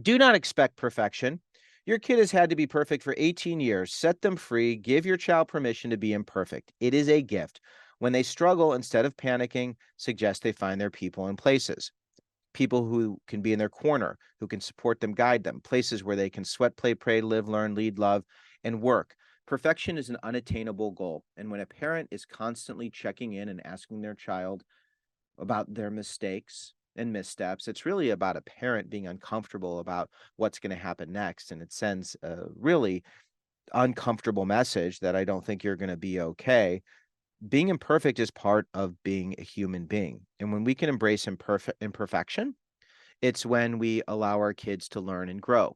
Do not expect perfection. Your kid has had to be perfect for 18 years. Set them free. Give your child permission to be imperfect. It is a gift. When they struggle, instead of panicking, suggest they find their people and places. People who can be in their corner, who can support them, guide them, places where they can sweat, play, pray, live, learn, lead, love, and work. Perfection is an unattainable goal. And when a parent is constantly checking in and asking their child about their mistakes and missteps, it's really about a parent being uncomfortable about what's going to happen next. And it sends a really uncomfortable message that I don't think you're going to be okay. Being imperfect is part of being a human being. And when we can embrace imperfection, it's when we allow our kids to learn and grow.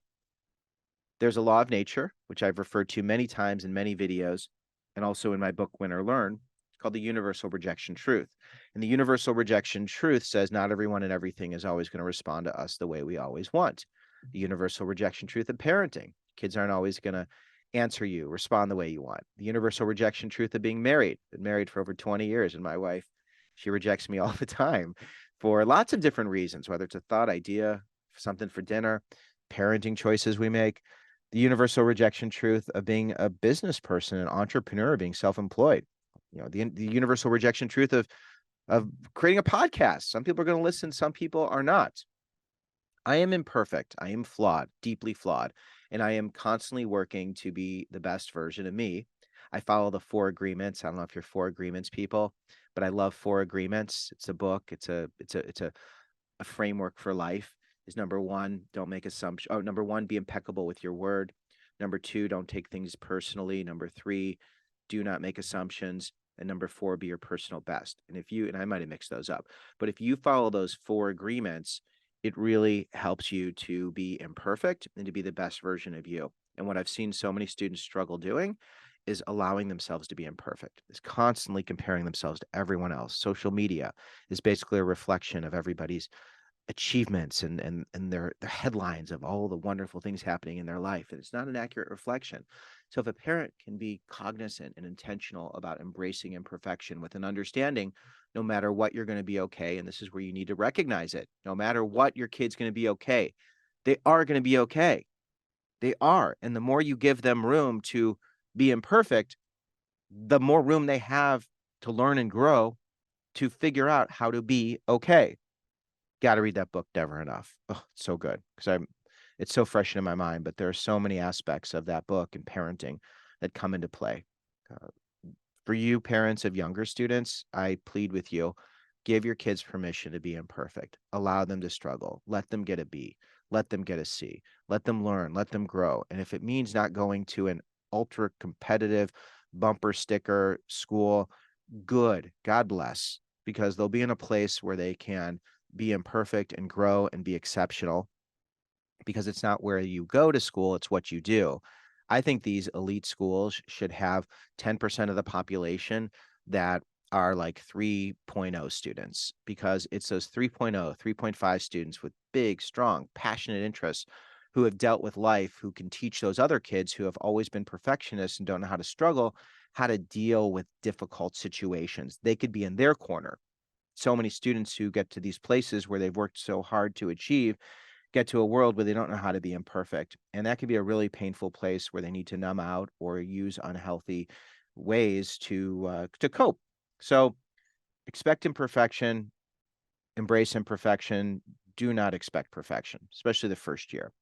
There's a law of nature, which I've referred to many times in many videos, and also in my book, Win or Learn, called the universal rejection truth. And the universal rejection truth says not everyone and everything is always going to respond to us the way we always want. The universal rejection truth of parenting. Kids aren't always going to answer you, respond the way you want. The universal rejection truth of being married. Been married for over 20 years, and my wife, she rejects me all the time for lots of different reasons, whether it's a thought, idea, something for dinner, parenting choices we make. The universal rejection truth of being a business person, an entrepreneur, being self-employed. The universal rejection truth of creating a podcast. Some people are going to listen, some people are not. I am imperfect. I am flawed, deeply flawed, and I am constantly working to be the best version of me. I follow the four agreements. I don't know if you're four agreements people, but I love four agreements. It's a book. It's a framework for life. Is number one, don't make assumptions. Oh, number one, be impeccable with your word. Number two, don't take things personally. Number three, do not make assumptions. And number four, be your personal best. And if you, and I might have mixed those up, but if you follow those four agreements, it really helps you to be imperfect and to be the best version of you. And what I've seen so many students struggle doing is allowing themselves to be imperfect, is constantly comparing themselves to everyone else. Social media is basically a reflection of everybody's achievements and their headlines of all the wonderful things happening in their life, and it's not an accurate reflection. So if a parent can be cognizant and intentional about embracing imperfection with an understanding, no matter what, you're going to be okay, and this is where you need to recognize it. No matter what, your kid's going to be okay. They are going to be okay. They are. And the more you give them room to be imperfect, the more room they have to learn and grow, to figure out how to be okay. Gotta read that book, Never Enough. Oh, it's so good because it's so fresh in my mind, but there are so many aspects of that book and parenting that come into play. Uh, for you parents of younger students, I plead with you, give your kids permission to be imperfect. Allow them to struggle. Let them get a B. Let them get a C. Let them learn. Let them grow. And if it means not going to an ultra competitive bumper sticker school, good. God bless, because they'll be in a place where they can be imperfect and grow and be exceptional, because it's not where you go to school, it's what you do. I think these elite schools should have 10% of the population that are like 3.0 students, because it's those 3.0, 3.5 students with big, strong, passionate interests who have dealt with life, who can teach those other kids who have always been perfectionists and don't know how to struggle, how to deal with difficult situations. They could be in their corner. So many students who get to these places where they've worked so hard to achieve get to a world where they don't know how to be imperfect. And that can be a really painful place where they need to numb out or use unhealthy ways to cope. So expect imperfection, embrace imperfection. Do not expect perfection, especially the first year.